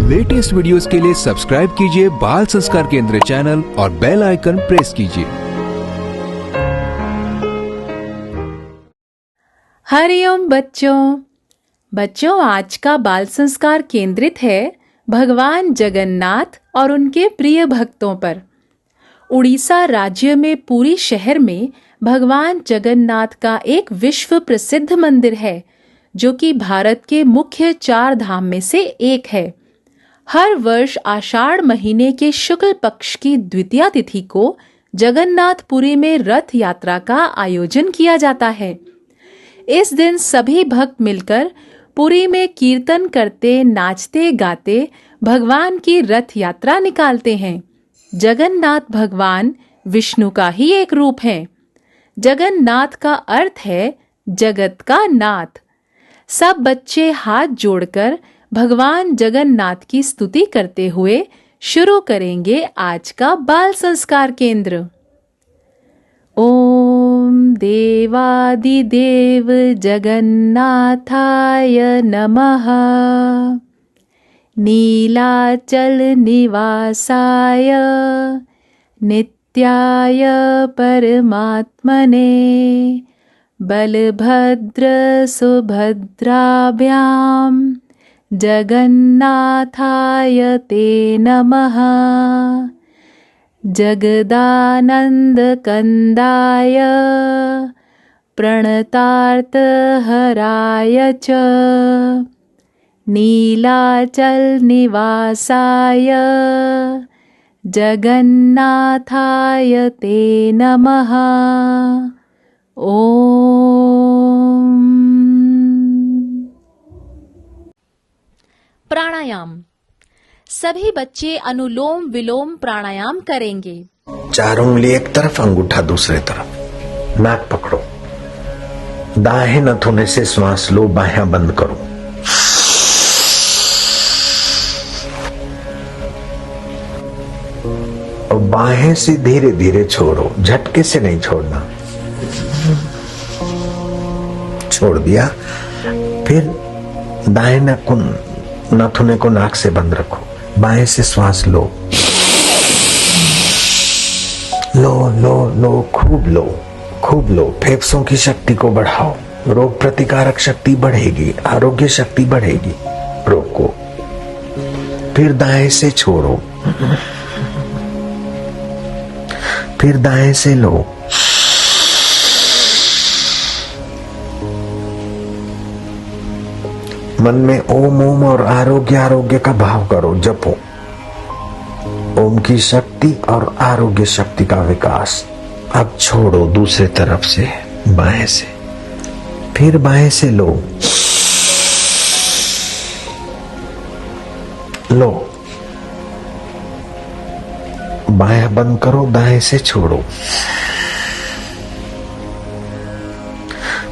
Latest videos के लिए subscribe कीजिए बाल संस्कार केंद्र चैनल और बेल आइकन प्रेस कीजिए। हरिओम बच्चों, आज का बाल संस्कार केंद्रित है भगवान जगन्नाथ और उनके प्रिय भक्तों पर। उड़ीसा राज्य में पुरी शहर में भगवान जगन्नाथ का एक विश्व प्रसिद्ध मंदिर है, जो कि भारत के मुख्य 4 धाम में से एक है। हर वर्ष आषाढ़ महीने के शुक्ल पक्ष की द्वितीया तिथि को जगन्नाथपुरी में रथ यात्रा का आयोजन किया जाता है। इस दिन सभी भक्त मिलकर पुरी में कीर्तन करते, नाचते गाते भगवान की रथ यात्रा निकालते हैं। जगन्नाथ भगवान विष्णु का ही एक रूप है। जगन्नाथ का अर्थ है जगत का नाथ। सब बच्चे हाथ जोड़कर भगवान जगन्नाथ की स्तुति करते हुए शुरू करेंगे आज का बाल संस्कार केंद्र। ओम देवादिदेव जगन्नाथाय नमः। नीलाचल निवासाय नित्याय परमात्मने बलभद्र सुभद्राभ्यां जगन्नाथाय ते नमः। जगदानन्दकन्दाय प्रणतार्तहराय च नीलाचल निवासाय जगन्नाथाय ते नमः। ओम। प्राणायाम। सभी बच्चे अनुलोम विलोम प्राणायाम करेंगे। 4 उंगली एक तरफ, अंगूठा दूसरे तरफ। नाक पकड़ो, दाहिने नथुने से श्वास लो, बाहें बंद करो। और बाहें से धीरे धीरे छोड़ो, झटके से नहीं छोड़ना। छोड़ दिया। फिर दाहिने नथुने को नाक से बंद रखो, बाएं से श्वास लो, लो लो लो, खूब लो, खूब लो। फेफड़ों की शक्ति को बढ़ाओ, रोग प्रतिकारक शक्ति बढ़ेगी, आरोग्य शक्ति बढ़ेगी। रोको, फिर दाएं से छोड़ो, फिर दाएं से लो। मन में ओम ओम और आरोग्य आरोग्य का भाव करो, जपो। ओम की शक्ति और आरोग्य शक्ति का विकास। अब छोड़ो दूसरे तरफ से, बाएं से, फिर बाएं से लो, लो। बाएं बंद करो, दाएं से छोड़ो,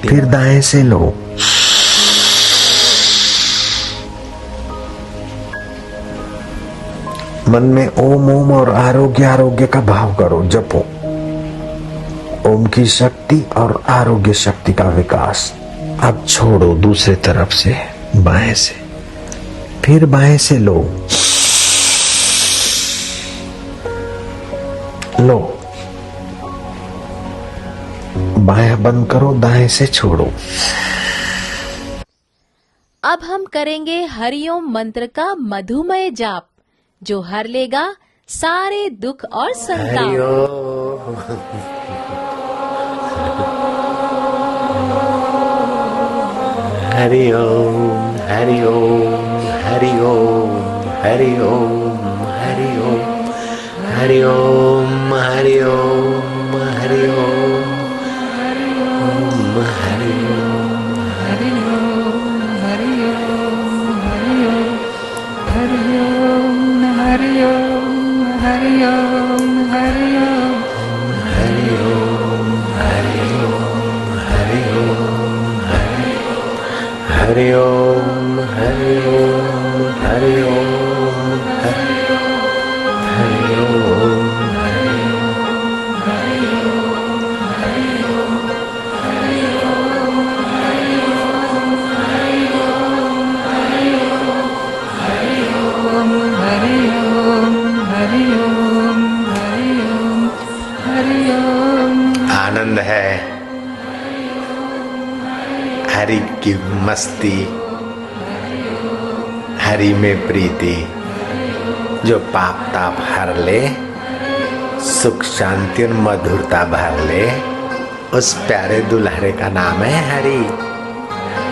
फिर दाएं से लो। मन में ओम ओम और आरोग्य आरोग्य का भाव करो, जपो। ओम की शक्ति और आरोग्य शक्ति का विकास। अब छोड़ो दूसरे तरफ से, बाएं से, फिर बाएं से लो, लो। बाएं बंद करो, दाएं से छोड़ो। अब हम करेंगे हरिओम मंत्र का मधुमय जाप, जो हर लेगा सारे दुख और संताप। हरि ओम हरि ओम हरि ओम हरि ओम हरि ओम हरि ओम हरि ओम हरि ओम हरि हरि ओम हरि ओम हरि ओम हरि ओम हरि ओम आनंद है, हरि की मस्ती, हरि में प्रीति, जो पाप ताप हर ले, सुख शांति और मधुरता भर ले, उस प्यारे दुल्हरे का नाम है हरि।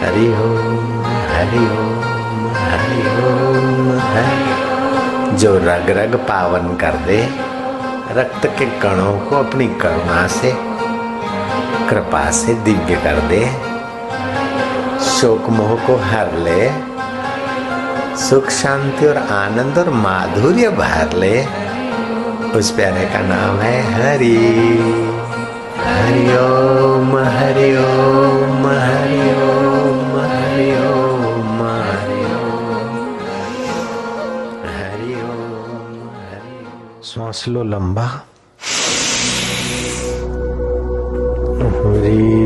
हरि ओम हरि ओम हरि ओम हरि। जो रग रग पावन कर दे, रक्त के कणों को अपनी करुणा से, कृपा से दिव्य कर दे, शोक मोह को हर ले, सुख शांति और आनंद और माधुर्य भर ले, उस प्यारे का नाम है हरि। हरि ओम हरि ओम हरि ओम हरि ओम हरि ओम हरि। श्वास लो लंबा। हरि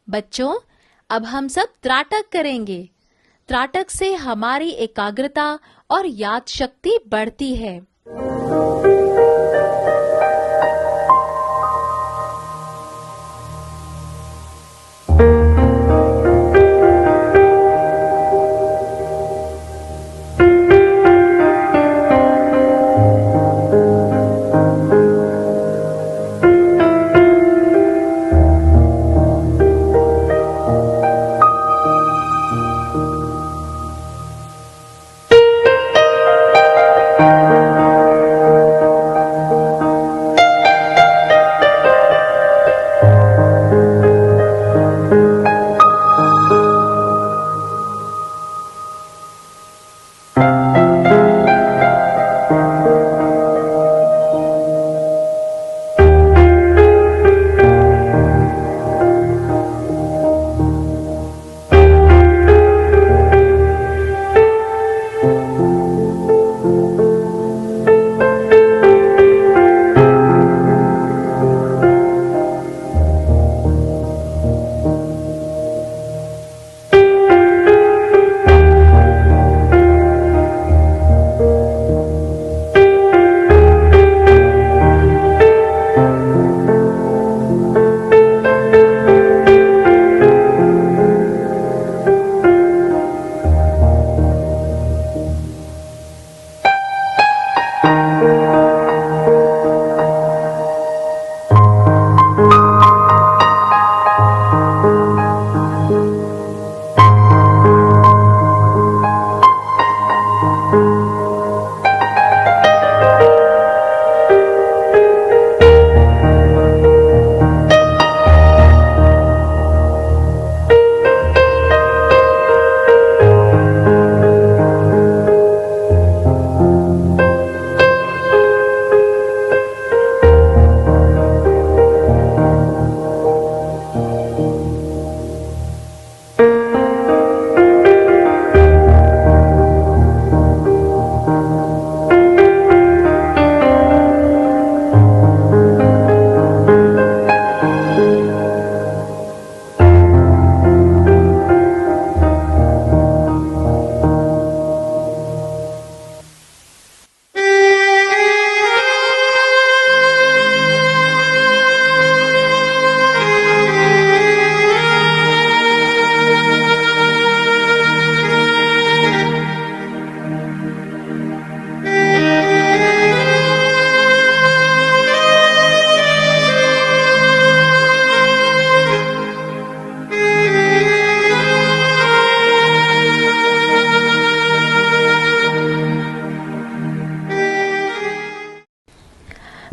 बच्चों, अब हम सब त्राटक करेंगे। त्राटक से हमारी एकाग्रता और याद शक्ति बढ़ती है।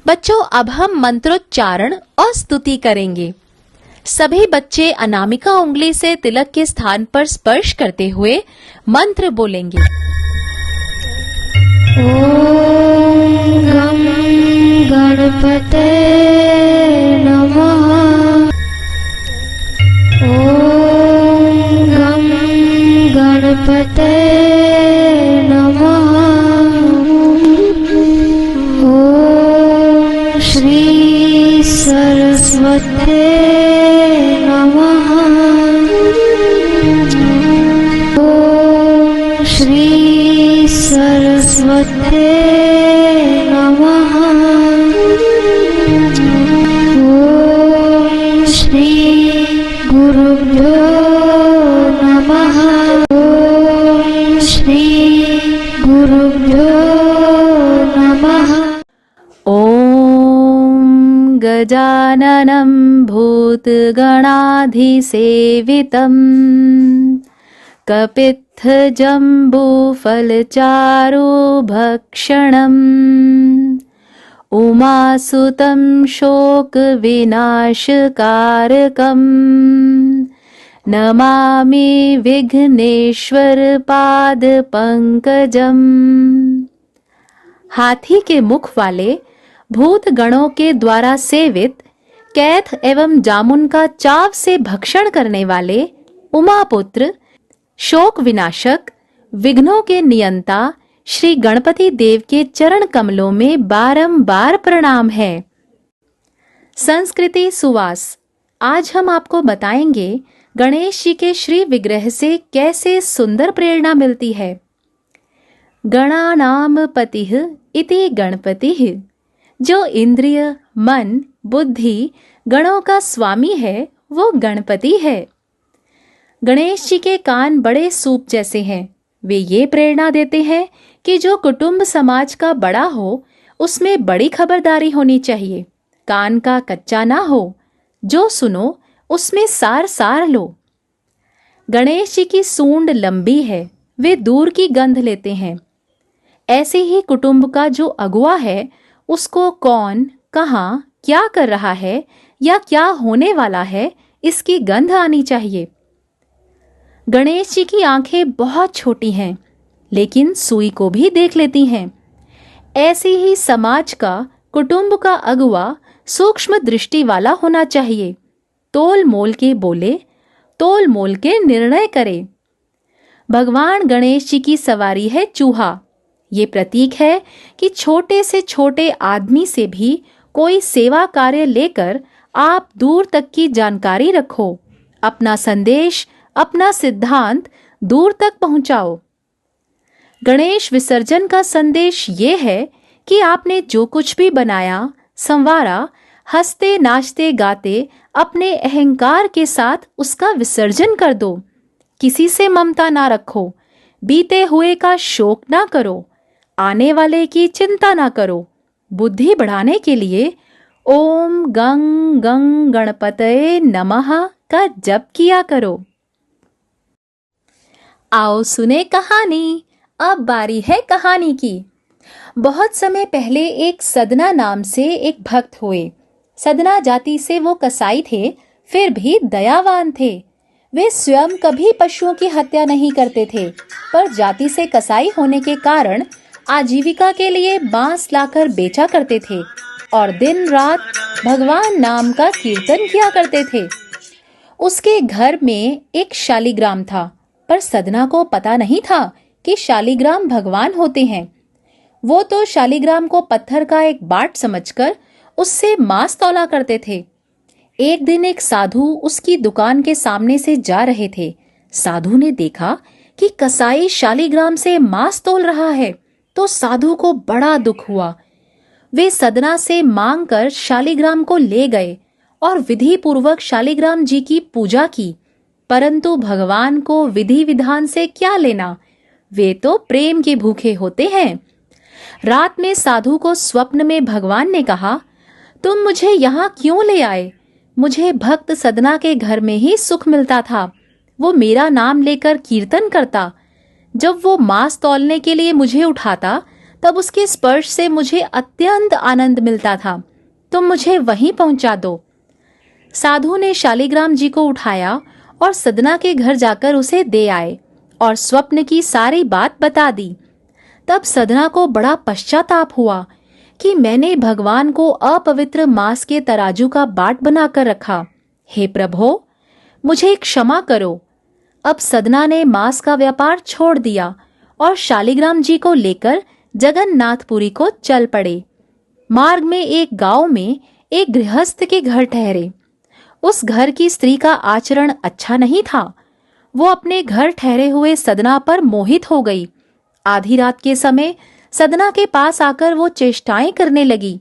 बच्चों, अब हम मंत्रोच्चारण और स्तुति करेंगे। सभी बच्चे अनामिका उंगली से तिलक के स्थान पर स्पर्श करते हुए मंत्र बोलेंगे। ओम गं गणपते नमः। ओम गं गणपते नमः। ओम श्री सरस्वते नमः। ओम श्री सरस्वते नमः। ओम श्री गुरुभ्यो नमः। ओम श्री गुरुभ्यो नमः। ॐ गजाननं भूतगणाधिसेवितं कपित्थजम्बूफलचारुभक्षणम् उमासुतं शोकविनाशकारकम् नमामि विघ्नेश्वरपादपङ्कजम्। हाथी के मुख वाले भूत गणों के द्वारा सेवित कैथ एवं जामुन का चाव से भक्षण करने वाले उमापुत्र, शोक विनाशक, विघ्नों के नियंता श्री गणपति देव के चरण कमलों में बारंबार प्रणाम है। संस्कृति सुवास। आज हम आपको बताएंगे गणेश जी के श्री विग्रह से कैसे सुंदर प्रेरणा मिलती है। गणानाम पतिः इति गणपतिः। जो इंद्रिय, मन, बुद्धि, गणों का स्वामी है वो गणपति है। गणेश जी के कान बड़े सूप जैसे हैं। वे ये प्रेरणा देते हैं कि जो कुटुंब समाज का बड़ा हो उसमें बड़ी खबरदारी होनी चाहिए। कान का कच्चा ना हो, जो सुनो उसमें सार सार लो। गणेश जी की सूंड लंबी है, वे दूर की गंध लेते हैं। ऐसे ही कुटुंब का जो अगुआ है उसको कौन, कहाँ, क्या कर रहा है या क्या होने वाला है इसकी गंध आनी चाहिए। गणेश जी की आंखें बहुत छोटी हैं लेकिन सुई को भी देख लेती हैं। ऐसे ही समाज का, कुटुंब का अगुआ सूक्ष्म दृष्टि वाला होना चाहिए। तोल मोल के बोले, तोल मोल के निर्णय करे। भगवान गणेश जी की सवारी है चूहा। ये प्रतीक है कि छोटे से छोटे आदमी से भी कोई सेवा कार्य लेकर आप दूर तक की जानकारी रखो। अपना संदेश, अपना सिद्धांत दूर तक पहुंचाओ। गणेश विसर्जन का संदेश ये है कि आपने जो कुछ भी बनाया, संवारा, हंसते नाचते गाते अपने अहंकार के साथ उसका विसर्जन कर दो। किसी से ममता ना रखो, बीते हुए का शोक ना करो, आने वाले की चिंता ना करो। बुद्धि बढ़ाने के लिए ओम गं गं गणपतये नमः का जप किया करो। आओ सुने कहानी। अब बारी है कहानी की। बहुत समय पहले एक सदना नाम से एक भक्त हुए। सदना जाति से वो कसाई थे, फिर भी दयावान थे। वे स्वयं कभी पशुओं की हत्या नहीं करते थे, पर जाति से कसाई होने के कारण आजीविका के लिए बांस लाकर बेचा करते थे और दिन रात भगवान नाम का कीर्तन किया करते थे। उसके घर में एक शालिग्राम था, पर सदना को पता नहीं था कि शालिग्राम भगवान होते हैं। वो तो शालिग्राम को पत्थर का एक बाट समझकर उससे मांस तौला करते थे। एक दिन एक साधु उसकी दुकान के सामने से जा रहे थे। साधु ने देखा कि कसाई शालिग्राम से मांस तौल रहा है, तो साधु को बड़ा दुख हुआ। वे सदना से मांगकर शालिग्राम को ले गए और विधि पूर्वक शालिग्राम जी की पूजा की। परंतु भगवान को विधि विधान से क्या लेना, वे तो प्रेम के भूखे होते हैं। रात में साधु को स्वप्न में भगवान ने कहा, तुम मुझे यहाँ क्यों ले आए? मुझे भक्त सदना के घर में ही सुख मिलता था। वो मेरा नाम लेकर कीर्तन करता। जब वो मांस तौलने के लिए मुझे उठाता तब उसके स्पर्श से मुझे अत्यंत आनंद मिलता था। तुम मुझे वहीं पहुंचा दो। साधु ने शालिग्राम जी को उठाया और सदना के घर जाकर उसे दे आए और स्वप्न की सारी बात बता दी। तब सदना को बड़ा पश्चाताप हुआ कि मैंने भगवान को अपवित्र मांस के तराजू का बाट बनाकर रखा। हे प्रभो, मुझे क्षमा करो। अब सदना ने मांस का व्यापार छोड़ दिया और शालिग्राम जी को लेकर जगन्नाथपुरी को चल पड़े। मार्ग में एक गांव में एक गृहस्थ के घर ठहरे। उस घर की स्त्री का आचरण अच्छा नहीं था। वो अपने घर ठहरे हुए सदना पर मोहित हो गई। आधी रात के समय सदना के पास आकर वो चेष्टाएं करने लगी।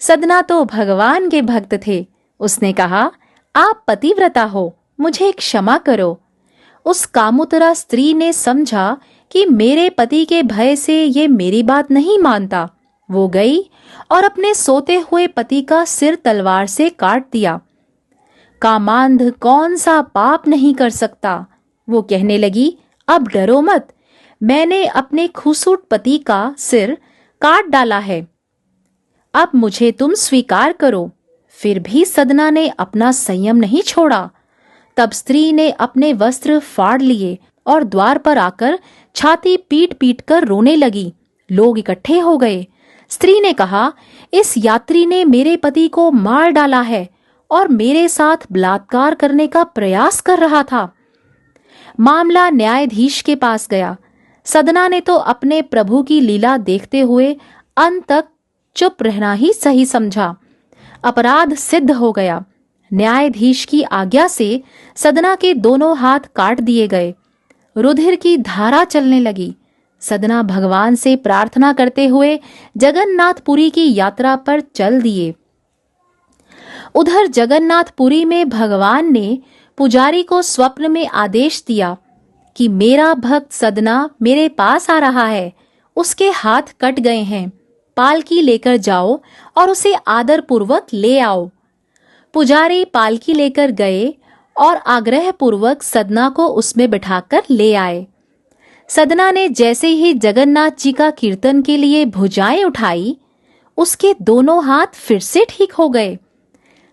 सदना तो भगवान के भक्त थे। उसने कहा, आप पतिव्रता हो, मुझे क्षमा करो। उस कामुतरा स्त्री ने समझा कि मेरे पति के भय से ये मेरी बात नहीं मानता। वो गई और अपने सोते हुए पति का सिर तलवार से काट दिया। कामांध कौन सा पाप नहीं कर सकता। वो कहने लगी, अब डरो मत, मैंने अपने खूसूट पति का सिर काट डाला है, अब मुझे तुम स्वीकार करो। फिर भी सदना ने अपना संयम नहीं छोड़ा। तब स्त्री ने अपने वस्त्र फाड़ लिए और द्वार पर आकर छाती पीट पीट कर रोने लगी। लोग इकट्ठे हो गए। स्त्री ने कहा, इस यात्री ने मेरे पति को मार डाला है और मेरे साथ बलात्कार करने का प्रयास कर रहा था। मामला न्यायाधीश के पास गया। सदना ने तो अपने प्रभु की लीला देखते हुए अंत तक चुप रहना ही सही समझा। अपराध सिद्ध हो गया। न्यायाधीश की आज्ञा से सदना के दोनों हाथ काट दिए गए। रुधिर की धारा चलने लगी। सदना भगवान से प्रार्थना करते हुए जगन्नाथपुरी की यात्रा पर चल दिए। उधर जगन्नाथपुरी में भगवान ने पुजारी को स्वप्न में आदेश दिया कि मेरा भक्त सदना मेरे पास आ रहा है, उसके हाथ कट गए हैं, पालकी लेकर जाओ और उसे आदर पूर्वक ले आओ। पुजारी पालकी लेकर गए और आग्रह पूर्वक सदना को उसमें बिठाकर ले आए। सदना ने जैसे ही जगन्नाथ जी का कीर्तन के लिए भुजाएं उठाई, उसके दोनों हाथ फिर से ठीक हो गए।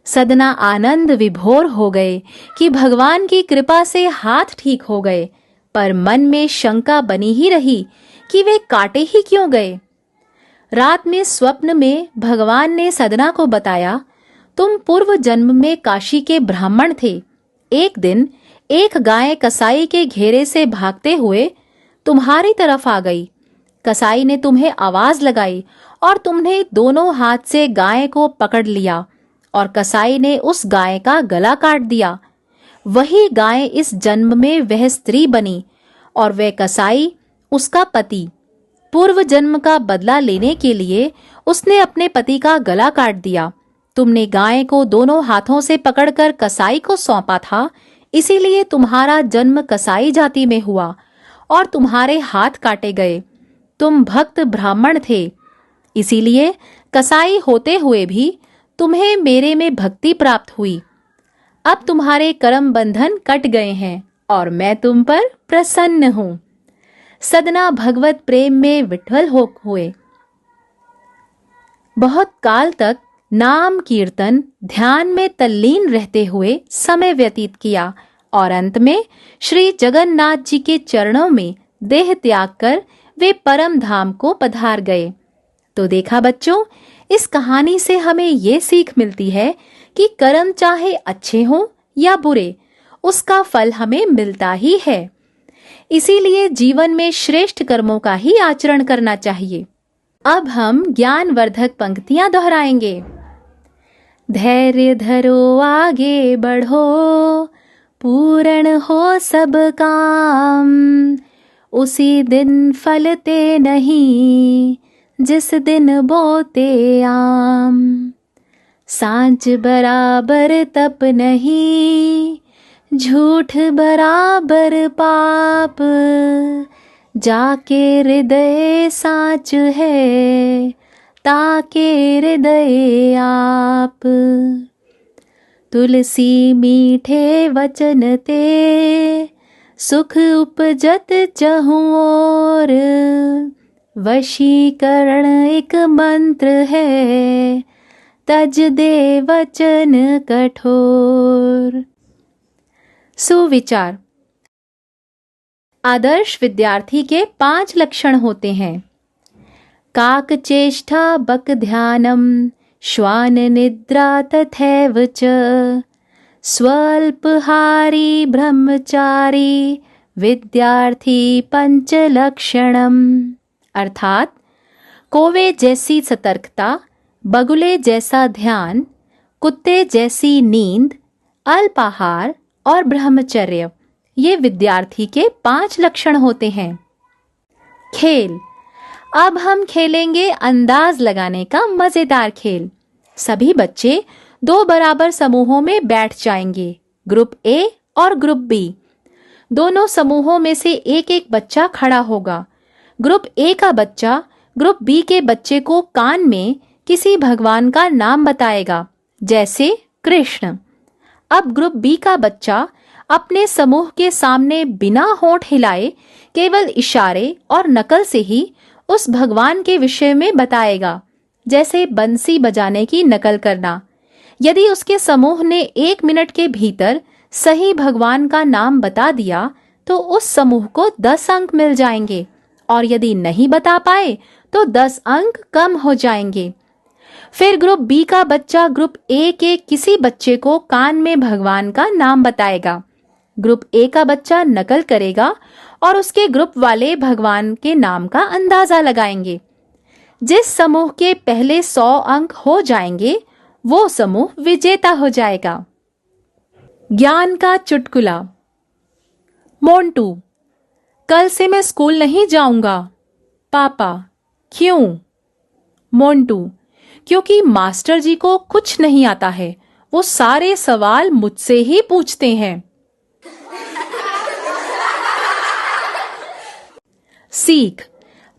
सदना आनंद विभोर हो गए कि भगवान की कृपा से हाथ ठीक हो गए, पर मन में शंका बनी ही रही कि वे काटे ही क्यों गए। रात में स्वप्न में भगवान ने सदना को बताया, तुम पूर्व जन्म में काशी के ब्राह्मण थे। एक दिन एक गाय कसाई के घेरे से भागते हुए तुम्हारी तरफ आ गई। कसाई ने तुम्हें आवाज लगाई और तुमने दोनों हाथ से गाय को पकड़ लिया और कसाई ने उस गाय का गला काट दिया। वही गाय इस जन्म में वह स्त्री बनी और वह कसाई उसका पति। पूर्व जन्म का बदला लेने के लिए उसने अपने पति का गला काट दिया। तुमने गाय को दोनों हाथों से पकड़कर कसाई को सौंपा था, इसीलिए तुम्हारा जन्म कसाई जाति में हुआ और तुम्हारे हाथ काटे गए। तुम भक्त ब्राह्मण थे, इसीलिए कसाई होते हुए भी तुम्हें मेरे में भक्ति प्राप्त हुई। अब तुम्हारे कर्म बंधन कट गए हैं और मैं तुम पर प्रसन्न हूं। सदना भगवत प्रेम में विठ्ठल हो हुए। बहुत काल तक नाम कीर्तन ध्यान में तल्लीन रहते हुए समय व्यतीत किया और अंत में श्री जगन्नाथ जी के चरणों में देह त्याग कर वे परम धाम को पधार गए। तो देखा बच्चों, इस कहानी से हमें ये सीख मिलती है कि कर्म चाहे अच्छे हों या बुरे, उसका फल हमें मिलता ही है। इसीलिए जीवन में श्रेष्ठ कर्मों का ही आचरण करना चाहिए। अब हम ज्ञानवर्धक पंक्तियां दोहराएंगे। धैर्य धरो आगे बढ़ो, पूर्ण हो सब काम, उसी दिन फलते नहीं जिस दिन बोते आम। सांझ बराबर तप नहीं, झूठ बराबर पाप, जाके हृदय साच है, ताके हृदय आप। तुलसी मीठे वचन ते, सुख उपजत चहुँ ओर, वशीकरण एक मंत्र है, तज दे वचन कठोर। सुविचार। आदर्श विद्यार्थी के 5 लक्षण होते हैं। काक चेष्टा बक ध्यानम, श्वान निद्रा तथैव च, स्वल्पहारी ब्रह्मचारी विद्यार्थी पंचलक्षणम। अर्थात कोवे जैसी सतर्कता, बगुले जैसा ध्यान, कुत्ते जैसी नींद, अल्पाहार और ब्रह्मचर्य, ये विद्यार्थी के 5 लक्षण होते हैं। खेल। अब हम खेलेंगे अंदाज लगाने का मजेदार खेल। सभी बच्चे 2 बराबर समूहों में बैठ जाएंगे, ग्रुप ए और ग्रुप बी। दोनों समूहों में से एक एक बच्चा खड़ा होगा। ग्रुप ए का बच्चा ग्रुप बी के बच्चे को कान में किसी भगवान का नाम बताएगा, जैसे कृष्ण। अब ग्रुप बी का बच्चा अपने समूह के सामने बिना होंठ हिलाए केवल इशारे और नकल से ही उस भगवान के विषय में बताएगा, जैसे बंसी बजाने की नकल करना। यदि उसके समूह ने 1 मिनट के भीतर सही भगवान का नाम बता दिया तो उस समूह को 10 अंक मिल जाएंगे, और यदि नहीं बता पाए तो 10 अंक कम हो जाएंगे। फिर ग्रुप बी का बच्चा ग्रुप ए के किसी बच्चे को कान में भगवान का नाम बताएगा। ग्रुप ए का बच्चा नकल करेगा और उसके ग्रुप वाले भगवान के नाम का अंदाजा लगाएंगे। जिस समूह के पहले 100 अंक हो जाएंगे वो समूह विजेता हो जाएगा। ज्ञान का चुटकुला। मोंटू, कल से मैं स्कूल नहीं जाऊंगा। पापा, क्यों? मोंटू, क्योंकि मास्टर जी को कुछ नहीं आता है, वो सारे सवाल मुझसे ही पूछते हैं। सीख।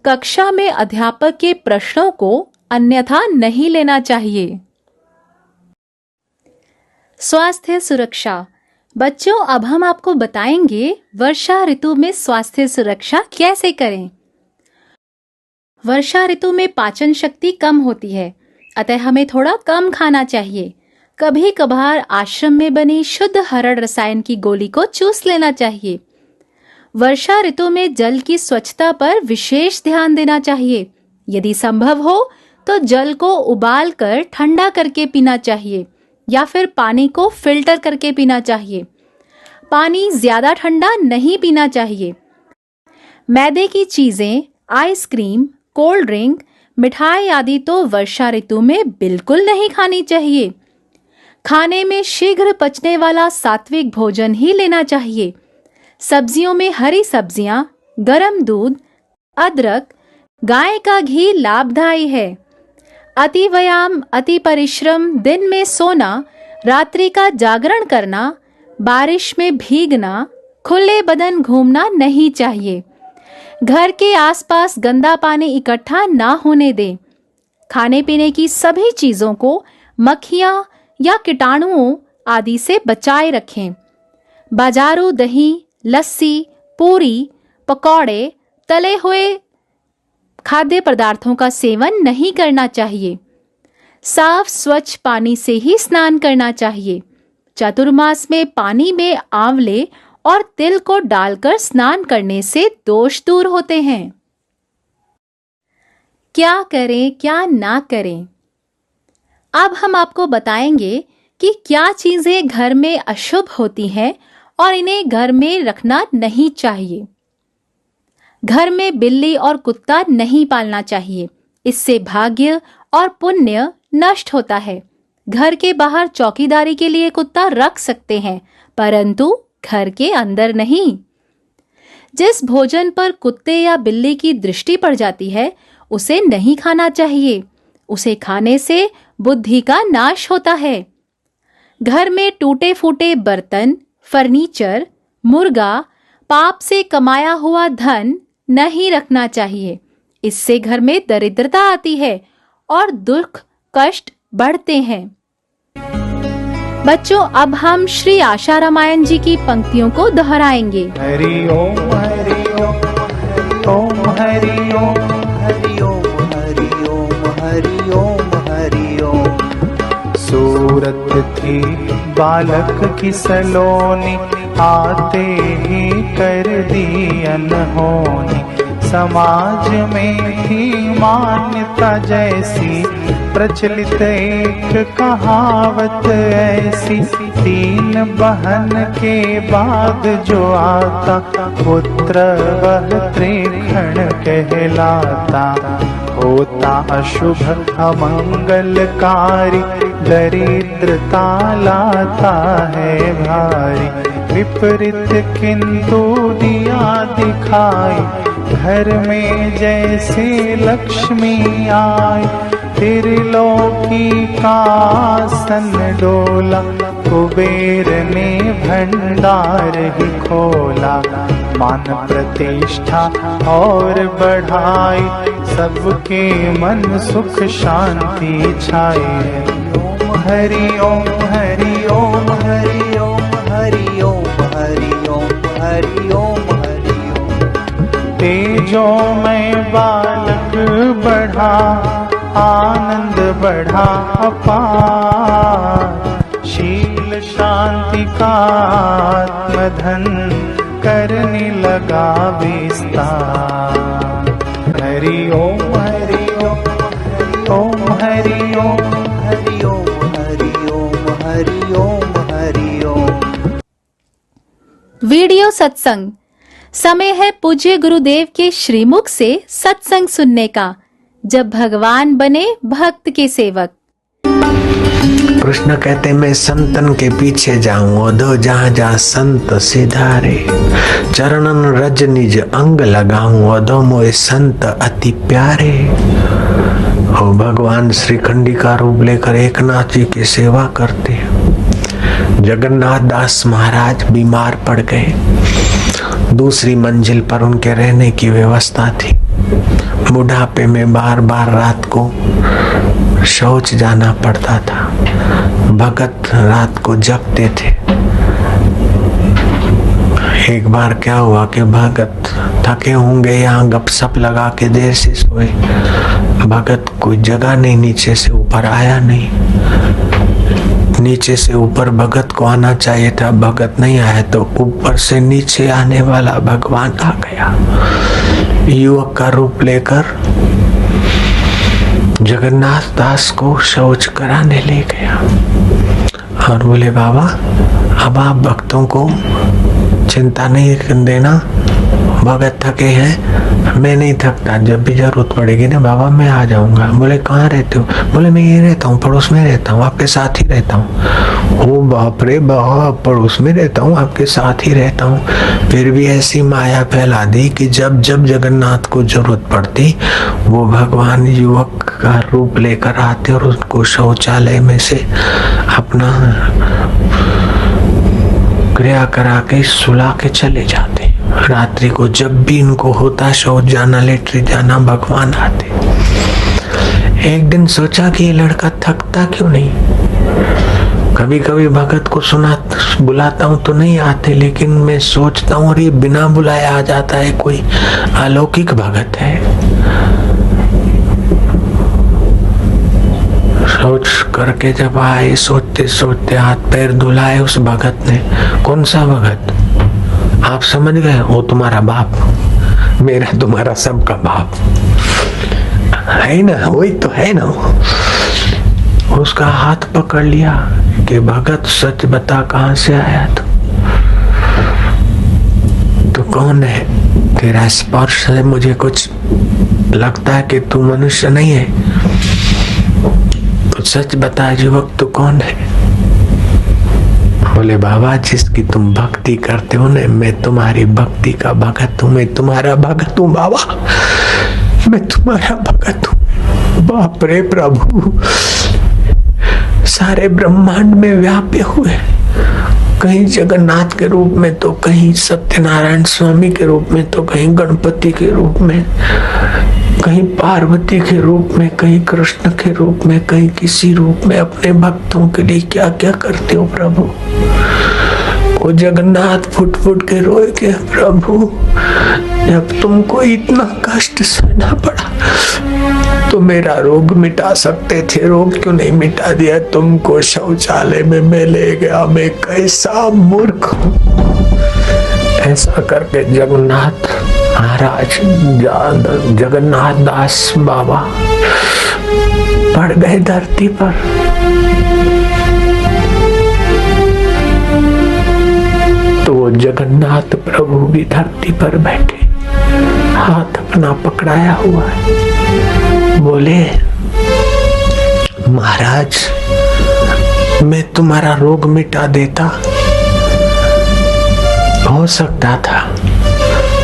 कक्षा में अध्यापक के प्रश्नों को अन्यथा नहीं लेना चाहिए। स्वास्थ्य सुरक्षा। बच्चों, अब हम आपको बताएंगे वर्षा ऋतु में स्वास्थ्य सुरक्षा कैसे करें। वर्षा ऋतु में पाचन शक्ति कम होती है, अतः हमें थोड़ा कम खाना चाहिए। कभी कभार आश्रम में बनी शुद्ध हरड़ रसायन की गोली को चूस लेना चाहिए। वर्षा ऋतु में जल की स्वच्छता पर विशेष ध्यान देना चाहिए। यदि संभव हो तो जल को उबाल कर ठंडा करके पीना चाहिए या फिर पानी को फिल्टर करके पीना चाहिए। पानी ज्यादा ठंडा नहीं पीना चाहिए। मैदे की चीजें, आइसक्रीम, कोल्ड ड्रिंक, मिठाई आदि तो वर्षा ऋतु में बिल्कुल नहीं खानी चाहिए। खाने में शीघ्र पचने वाला सात्विक भोजन ही लेना चाहिए। सब्जियों में हरी सब्जियां, गरम दूध, अदरक, गाय का घी लाभदायी है। अति व्यायाम, अति परिश्रम, दिन में सोना, रात्रि का जागरण करना, बारिश में भीगना, खुले बदन घूमना नहीं चाहिए। घर के आसपास गंदा पानी इकट्ठा ना होने दें। खाने पीने की सभी चीजों को मक्खियां या कीटाणुओं आदि से बचाए रखें। बाजारू दही, लस्सी, पूरी, पकौड़े, तले हुए खाद्य पदार्थों का सेवन नहीं करना चाहिए। साफ स्वच्छ पानी से ही स्नान करना चाहिए। चातुर्मास में पानी में आंवले और तिल को डालकर स्नान करने से दोष दूर होते हैं। क्या करें, क्या ना करें। अब हम आपको बताएंगे कि क्या चीजें घर में अशुभ होती हैं और इन्हें घर में रखना नहीं चाहिए। घर में बिल्ली और कुत्ता नहीं पालना चाहिए, इससे भाग्य और पुण्य नष्ट होता है। घर के बाहर चौकीदारी के लिए कुत्ता रख सकते हैं, परंतु घर के अंदर नहीं। जिस भोजन पर कुत्ते या बिल्ली की दृष्टि पड़ जाती है उसे नहीं खाना चाहिए। उसे खाने से बुद्धि का नाश होता है। घर में टूटे फूटे बर्तन, फर्नीचर, मुर्गा, पाप से कमाया हुआ धन नहीं रखना चाहिए। इससे घर में दरिद्रता आती है और दुख कष्ट बढ़ते हैं। बच्चों, अब हम श्री आशा रामायण जी की पंक्तियों को दोहराएंगे। हरि ओम हरि ओम ओम हरि ओम सूरत थी बालक की सलोनी, आते ही कर दी अनहोनी। समाज में थी मान्यता जैसी, प्रचलित एक कहावत ऐसी, तीन बहन के बाद जो आता, पुत्र वह त्रिखण कहलाता। होता अशुभ अमंगलकारी, दरिद्रता लाता है भारी। विपरीत किंतु दिया दिखाई, घर में जैसे लक्ष्मी आई। त्रिलोकी का आसन डोला, कुबेर ने भंडार ही खोला। मान प्रतिष्ठा और बढ़ाई, सबके मन सुख शांति छाए। ओम हरि ओम हरि ओम हरि ओम हरि ओम हरि ओम हरि ओम हरि ओम। तेजो में बालक बढ़ा, आनंद बढ़ा अपार। शील शांति का आत्मधन, करने लगा विस्तार। हरि ओम हरि ओम हरि ओम हरि ओम हरि ओम हरि ओम हरि ओम हरि ओम। वीडियो सत्संग। समय है पूज्य गुरुदेव के श्रीमुख से सत्संग सुनने का, जब भगवान बने भक्त के सेवक। कृष्ण कहते मैं संतन के पीछे जाऊं, अधो जहाँ जहाँ संत सिधारे। चरणन रज निज अंग लगाऊं, अधो मोए संत अति प्यारे। और भगवान श्रीखंडी का रूप लेकर एकनाथ जी की सेवा करते। जगन्नाथ दास महाराज बीमार पड़ गए। दूसरी मंजिल पर उनके रहने की व्यवस्था थी। बुढ़ापे में बार बार रात को शौच जाना पड़ता था। भगत रात को जगते थे। एक बार क्या हुआ कि भगत थके होंगे, यहाँ गपशप लगा के देर से सोए। भगत कोई जगह नहीं, नीचे से ऊपर आया नहीं। नीचे से ऊपर भगत को आना चाहिए था, भगत नहीं आया तो ऊपर से नीचे आने वाला भगवान आ गया। युवक का रूप लेकर जगन्नाथ दास को शौच कराने ले गया और बोले बाबा अब आप भक्तों को चिंता नहीं देना, भगत थके हैं, मैं नहीं थकता, जब भी जरूरत पड़ेगी ना बाबा मैं आ जाऊंगा। बोले कहाँ रहते हो? बोले मैं ये रहता हूँ, पड़ोस में रहता हूँ, आपके साथ ही रहता हूँ। ओ बाप रे बाप, पड़ोस में रहता हूँ, आपके साथ ही रहता हूँ। फिर भी ऐसी माया फैला दी कि जब जब जगन्नाथ को जरूरत पड़ती वो भगवान युवक का रूप लेकर आते और उनको शौचालय में से अपना क्रिया करा के सुला के चले जाते। रात्रि को जब भी इनको होता शौच जाना, लेटरी जाना, भगवान आते। एक दिन सोचा कि ये लड़का थकता क्यों नहीं। कभी कभी भगत को बुलाता हूँ तो नहीं आते, लेकिन मैं सोचता हूँ और ये बिना बुलाए आ जाता है, कोई अलौकिक भगत है। शौच करके जब आए, सोचते सोचते हाथ पैर धुलाए उस भगत ने। कौन सा भगत? आप समझ गए, वो तुम्हारा बाप, मेरा तुम्हारा सबका बाप है ना, वही तो है ना। उसका हाथ पकड़ लिया कि भगत सच बता कहां से आया तू कौन है? तेरा स्पर्श से मुझे कुछ लगता है कि तू मनुष्य नहीं है, तो सच बता युवक तू कौन है? बोले बाबा जिसकी तुम भक्ति करते हो ना, मैं तुम्हारी भक्ति का भगत हूँ, मैं तुम्हारा भगत हूँ बाबा, मैं तुम्हारा भगत हूँ। बाप रे प्रभु, सारे ब्रह्मांड में व्यापे हुए, कहीं जगन्नाथ के रूप में तो कहीं सत्यनारायण स्वामी के रूप में तो कहीं गणपति के रूप में, कहीं पार्वती के रूप में, कहीं कृष्ण के रूप में, कहीं किसी रूप में अपने भक्तों के लिए क्या क्या करते हो प्रभु। वो जगन्नाथ फुट फुट के रोए के प्रभु, जब तुमको इतना कष्ट सहना पड़ा तो मेरा रोग मिटा सकते थे, रोग क्यों नहीं मिटा दिया? तुमको शौचालय में मैं ले गया, मैं कैसा मूर्ख हूँ। ऐसा करके जगन्नाथ महाराज, जगन्नाथ दास बाबा पड़ गए धरती पर। तो वो जगन्नाथ प्रभु भी धरती पर बैठे, हाथ अपना पकड़ाया हुआ है। बोले, महाराज मैं तुम्हारा रोग मिटा देता, हो सकता था,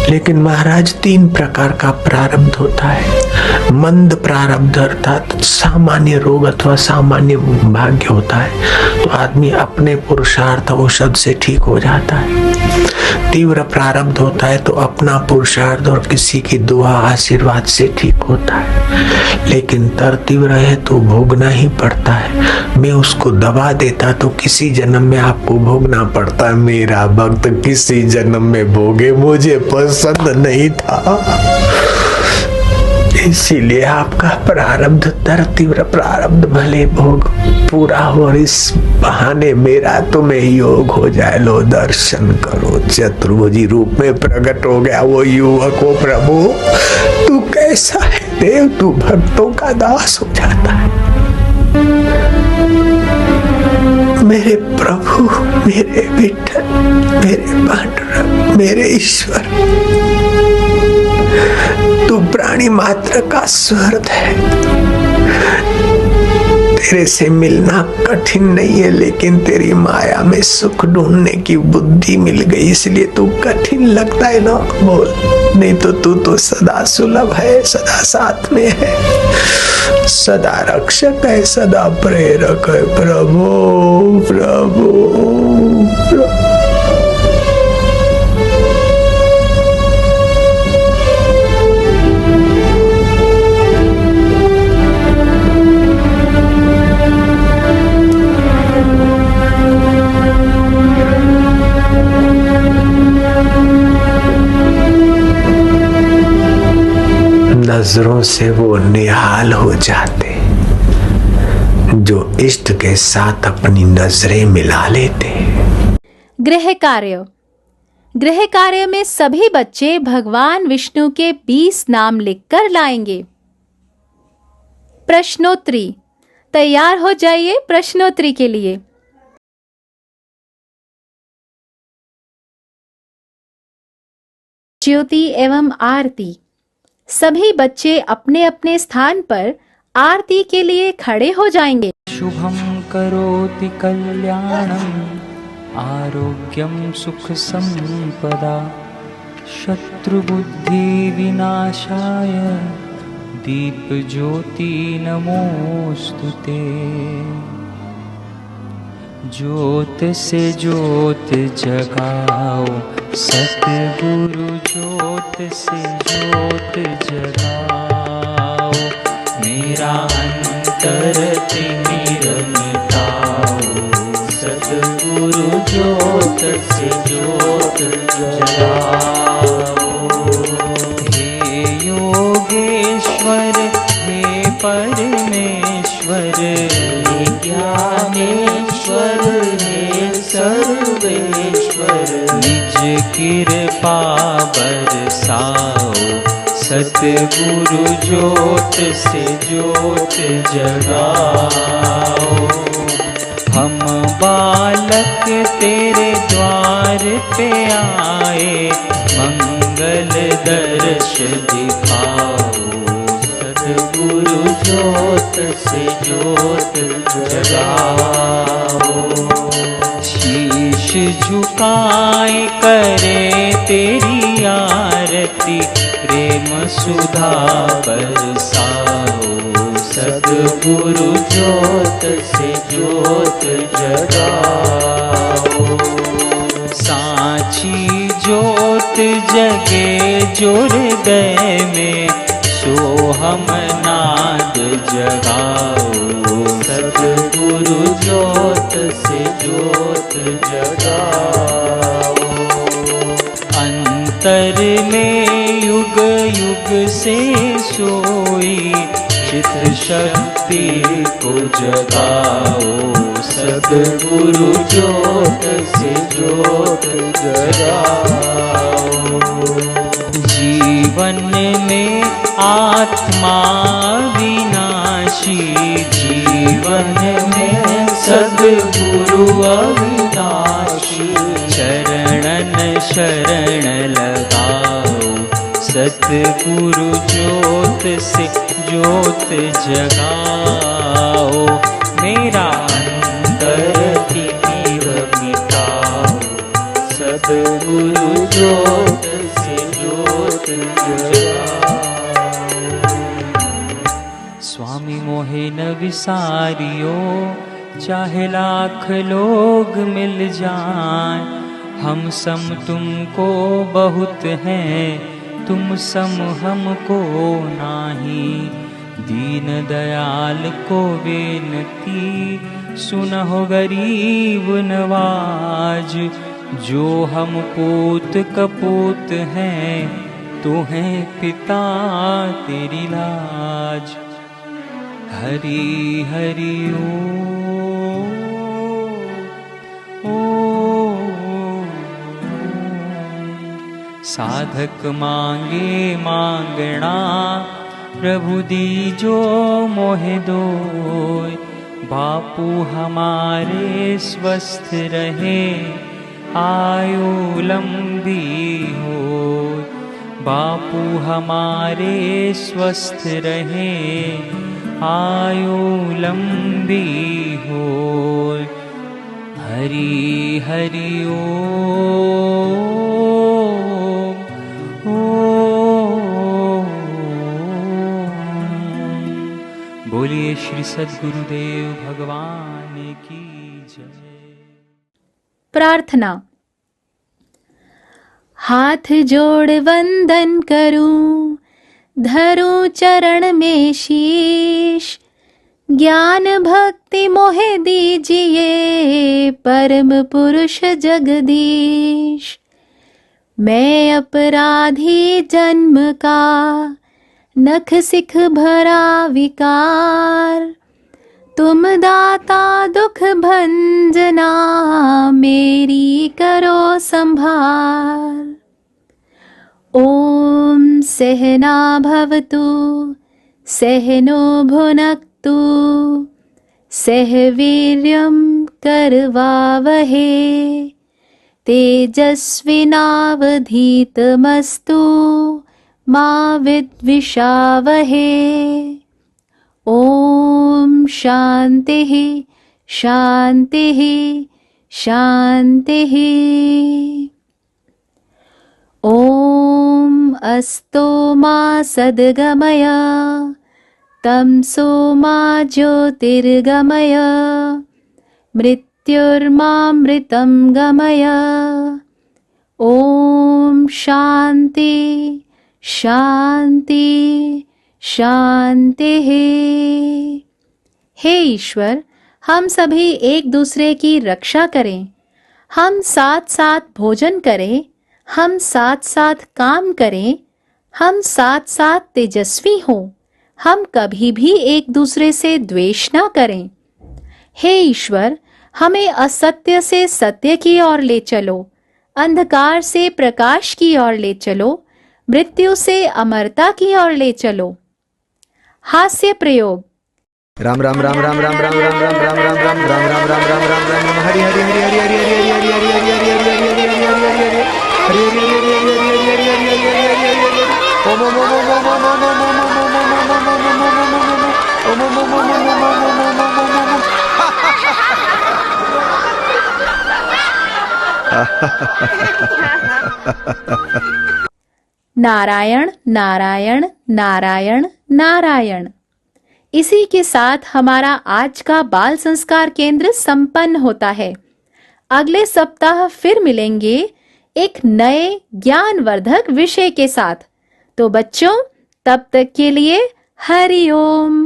लेकिन महाराज 3 प्रकार का प्रारब्ध होता है। मंद प्रारब्ध अर्थात सामान्य रोग अथवा सामान्य भाग्य होता है, तो आदमी अपने पुरुषार्थ औषध से ठीक हो जाता है। तीव्र प्रारब्ध होता है तो अपना पुरुषार्थ और किसी की दुआ आशीर्वाद से ठीक होता है, लेकिन तीव्र है तो भोगना ही पड़ता है। मैं उसको दबा देता तो किसी जन्म में आपको भोगना पड़ता। मेरा भक्त किसी जन्म में भोगे, मुझे पसंद नहीं था, इसीलिए आपका प्रारब्ध तीव्र प्रारब्ध भले भोग पूरा हो और इस बहाने मेरा तुम्हें योग हो जाए। लो दर्शन करो, चतुर्भुजी रूप में प्रकट हो गया वो युवक। हो प्रभु तू कैसा है देव, तू भक्तों का दास हो जाता है। मेरे प्रभु, मेरे विठ्ठल, मेरे पांडुरंग, मेरे ईश्वर, तू प्राणी मात्र का स्वर्ग है। तेरे से मिलना कठिन नहीं है, लेकिन तेरी माया में सुख ढूंढने की बुद्धि मिल गई, इसलिए तू कठिन लगता है ना। बोल, नहीं तो तू तो सदा सुलभ है, सदा साथ में है, सदा रक्षक है, सदा प्रेरक है। प्रभु प्रभु, प्रभु। नजरों से वो निहाल हो जाते जो इष्ट के साथ अपनी नजरें मिला लेते। गृह कार्य। गृह कार्य में सभी बच्चे भगवान विष्णु के 20 नाम लिखकर लाएंगे। प्रश्नोत्तरी। तैयार हो जाइए प्रश्नोत्तरी के लिए। ज्योति एवं आरती। सभी बच्चे अपने अपने स्थान पर आरती के लिए खड़े हो जाएंगे। शुभं करोति कल्याणं आरोग्यं सुख संपदा शत्रुबुद्धि विनाशाय दीप ज्योति नमोस्तुते। ज्योत से ज्योत जगाओ सतगुरु, ज्योत से ज्योत जगाओ मेरा अंतर तिमिर मिटाओ। सतगुरु ज्योत से ज्योत जगाओ। हे योगेश्वर, हे परमेश्वर, हे ज्ञानेश्वर, हे सर्वेश्वर, निज कृपा बरसाओ। सतगुरु ज्योत से ज्योत जगाओ। हम बालक तेरे द्वार पे आए, मंगल दर्श दिखाओ। सतगुरु ज्योत से ज्योत जगाओ। शीश झुकाए करे तेरी आरती, प्रेम सुधा बरसाओ। सतगुरु ज्योत से ज्योत जगाओ। सांची ज्योत जगे जो हृदय में, सो हम नाद जगाओ। सतगुरु ज्योत से ज्योत जगाओ। अंतर में युग युग से सोई चित शक्ति को जगाओ, सद्गुरु ज्योत से ज्योत जगाओ। जीवन में आत्मा विनाशी, जीवन में सद्गुरु अविनाशी। चरणन शरण लगाओ, सद्गुरु ज्योत से ज्योत जगाओ। मेरा अंतर तीव्र मिटाओ, सद्गुरु ज्योत से ज्योत जगाओ। स्वामी मोहे न विसारियो, चाहे लाख लोग मिल जाएं, हम सम तुमको बहुत हैं, तुम सम हमको नाही। दीन दयाल को बेनती, सुनहो गरीब नवाज। जो हम पूत कपूत हैं, तुम्हें पिता तेरी लाज। हरि हरि साधक मांगे मांगना, प्रभु दीजो मोहे दोय। बापू हमारे स्वस्थ रहे, आयु लंबी हो। बापू हमारे स्वस्थ रहे, आयु लंबी हो। हरि हरि ओम। बोलिए श्री सद्गुरुदेव भगवान की जय। प्रार्थना। हाथ जोड़ वंदन करूं, धरूं चरण में शीश। ज्ञान भक्ति मोहे दीजिए, परम पुरुष जगदीश। मैं अपराधी जन्म का, नख सिख भरा विकार। तुम दाता दुख भंजना, मेरी करो संभार। ओम सहना भवतु, सहनो भुनक्तु। सह वीर्यं करवावहे, तेजस्विनावधीतमस्तु मा विद्विषावहे। ओम शांतिः शांतिः शांतिः। ओम अस्तो मा सद्गमय, तमसो मा ज्योतिर्गमय। मृत्युर्मामृतं गमय। ओम शांति शांति शांतिः। हे ईश्वर, हम सभी एक दूसरे की रक्षा करें। हम साथ साथ भोजन करें, हम साथ साथ काम करें, हम साथ साथ तेजस्वी हों। हम कभी भी एक दूसरे से द्वेष न करें। हे ईश्वर, हमें असत्य से सत्य की ओर ले चलो, अंधकार से प्रकाश की ओर ले चलो, मृत्यु से अमरता की ओर ले चलो। हास्य प्रयोग। राम राम राम राम राम राम राम राम राम राम राम राम राम राम राम राम राम राम हरि हरि हरि हरि हरि हरि हरि हरि हरि हरि हरि हरि नारायण नारायण नारायण नारायण। इसी के साथ हमारा आज का बाल संस्कार केंद्र संपन्न होता है। अगले सप्ताह फिर मिलेंगे एक नए ज्ञानवर्धक विषय के साथ। तो बच्चों, तब तक के लिए हरि ओम।